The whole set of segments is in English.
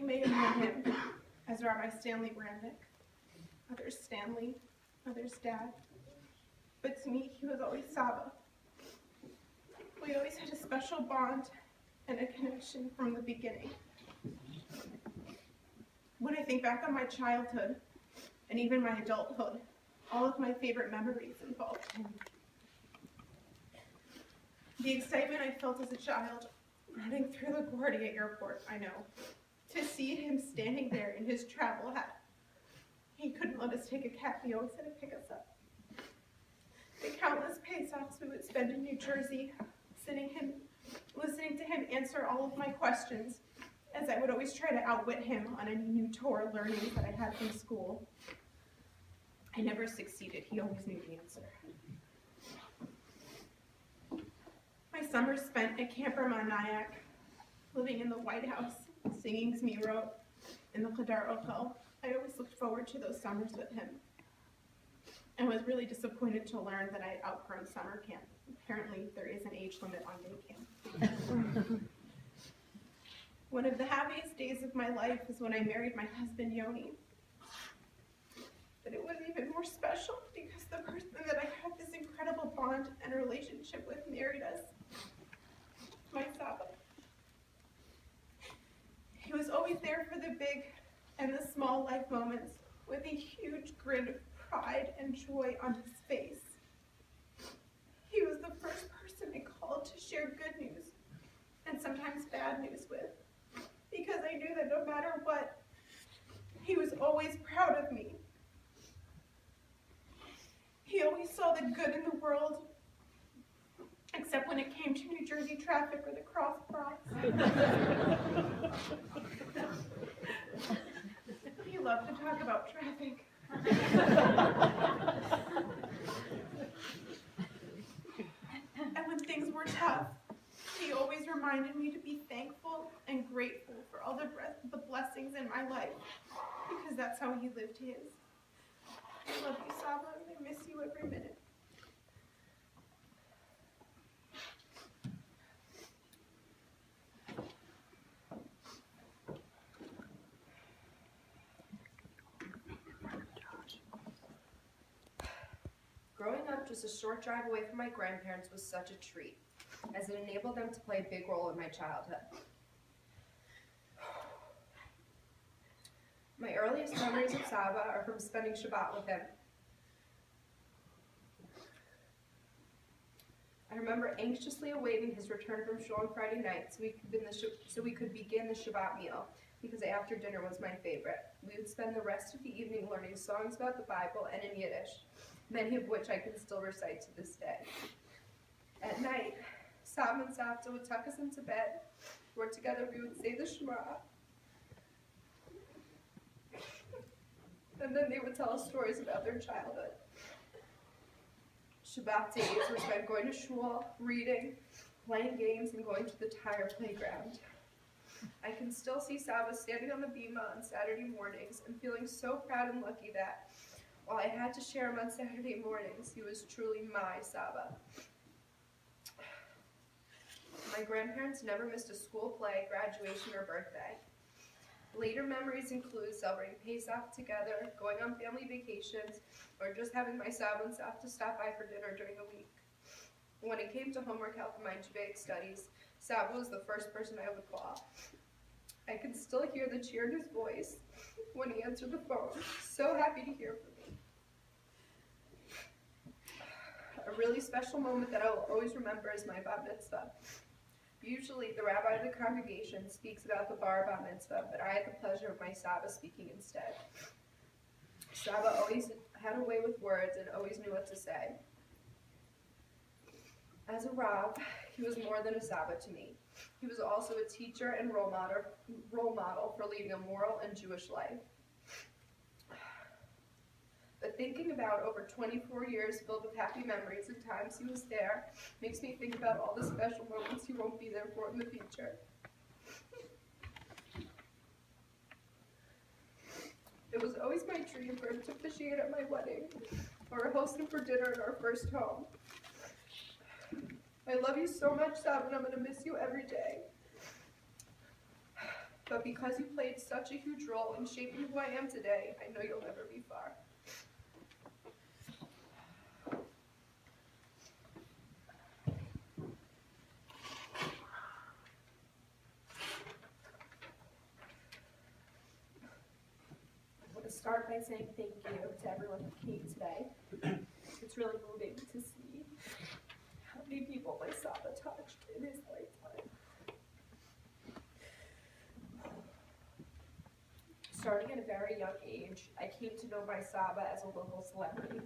You may have known him as Rabbi Stanley Bramnick, others Stanley, others Dad, but to me he was always Saba. We always had a special bond and a connection from the beginning. When I think back on my childhood and even my adulthood, all of my favorite memories involved him. The excitement I felt as a child running through LaGuardia Airport, I know, to see him standing there in his travel hat. He couldn't let us take a cab, he always had to pick us up. The countless Pesachs we would spend in New Jersey, listening to him answer all of my questions, as I would always try to outwit him on any new Torah learnings that I had from school. I never succeeded, he always knew the answer. My summers spent at Camp Nyack, living in the White House, singing Zmirot in the Chadar Ochel. I always looked forward to those summers with him, and was really disappointed to learn that I had outgrown summer camp. Apparently, there is an age limit on day camp. One of the happiest days of my life is when I married my husband, Yoni. But it was even more special because the person that I had this incredible bond and relationship with married us, my Saba. He was always there for the big and the small life moments with a huge grin of pride and joy on his face. He was the first person I called to share good news and sometimes bad news with, because I knew that no matter what, he was always proud of me. He always saw the good in the world, except when it came to New Jersey traffic or the crosswalks. He loved to talk about traffic. And when things were tough, he always reminded me to be thankful and grateful for all the blessings in my life, because that's how he lived his. I love you, Saba, and I miss you every minute. Growing up just a short drive away from my grandparents was such a treat, as it enabled them to play a big role in my childhood. My earliest memories of Saba are from spending Shabbat with him. I remember anxiously awaiting his return from shul on Friday night so we could begin the Shabbat meal, because after dinner was my favorite. We would spend the rest of the evening learning songs about the Bible and in Yiddish, many of which I can still recite to this day. At night, Saba and Savta would tuck us into bed, where together we would say the Shema, and then they would tell us stories about their childhood. Shabbat days were spent going to shul, reading, playing games, and going to the tire playground. I can still see Saba standing on the bima on Saturday mornings and feeling so proud and lucky that, while I had to share him on Saturday mornings, he was truly my Saba. My grandparents never missed a school play, graduation, or birthday. Later memories include celebrating Pesach together, going on family vacations, or just having my Saba and Savta stop by for dinner during the week. When it came to homework help in my Judaic studies, Saba was the first person I would call. I can still hear the cheer in his voice when he answered the phone. So happy to hear from me. A really special moment that I will always remember is my bat mitzvah. Usually, the rabbi of the congregation speaks about the bar bat mitzvah, but I had the pleasure of my Saba speaking instead. Saba always had a way with words and always knew what to say. As a Rav, he was more than a Saba to me. He was also a teacher and role model for leading a moral and Jewish life. But thinking about over 24 years filled with happy memories and times he was there makes me think about all the special moments he won't be there for in the future. It was always my dream for him to officiate at my wedding or host him for dinner at our first home. I love you so much, Saba, and I'm going to miss you every day. But because you played such a huge role in shaping who I am today, I know you'll never be far. I want to start by saying thank you to everyone who came today. It's really moving to see how many people my Saba touched in his lifetime. Starting at a very young age, I came to know my Saba as a local celebrity.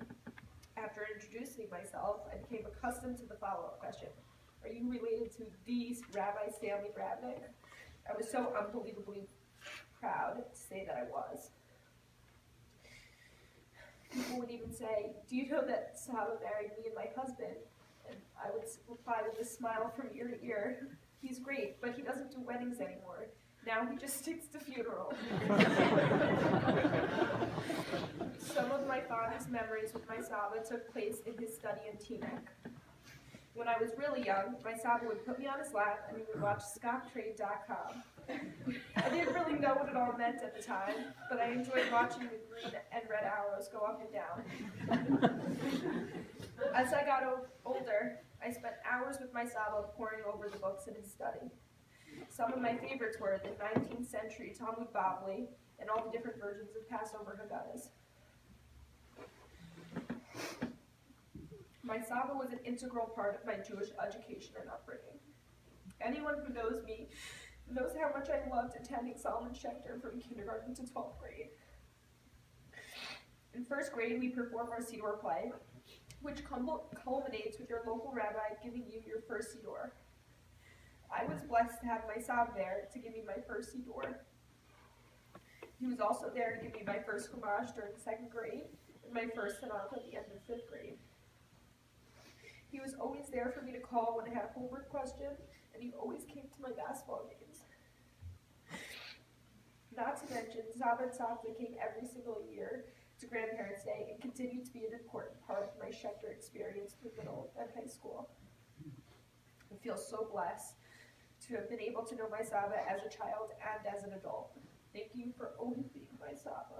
After introducing myself, I became accustomed to the follow-up question, are you related to the Rabbi Stanley Bramnick? I was so unbelievably proud to say that I was. People would even say, do you know that Saba married me and my husband? And I would reply with a smile from ear to ear, he's great, but he doesn't do weddings anymore. Now he just sticks to funerals. Some of my fondest memories with my Saba took place in his study in Teaneck. When I was really young, my Saba would put me on his lap and we would watch ScottTrade.com. I didn't really know what it all meant at the time, but I enjoyed watching the green and red arrows go up and down. As I got older, I spent hours with my Saba poring over the books in his study. Some of my favorites were the 19th century Talmud Bavli and all the different versions of Passover Haggadahs. My Saba was an integral part of my Jewish education and upbringing. Anyone who knows me knows how much I loved attending Solomon Schechter from kindergarten to 12th grade. In first grade, we perform our Siddur play, which culminates with your local rabbi giving you your first Siddur. I was blessed to have my Saba there to give me my first Siddur. He was also there to give me my first Chumash during second grade and my first Tanakh at the end of fifth grade. He was always there for me to call when I had a homework question, and he always came to my basketball games. Not to mention, Saba and Savta came every single year to Grandparents' Day and continued to be an important part of my Schechter experience through middle and high school. I feel so blessed to have been able to know my Saba as a child and as an adult. Thank you for always being my Saba.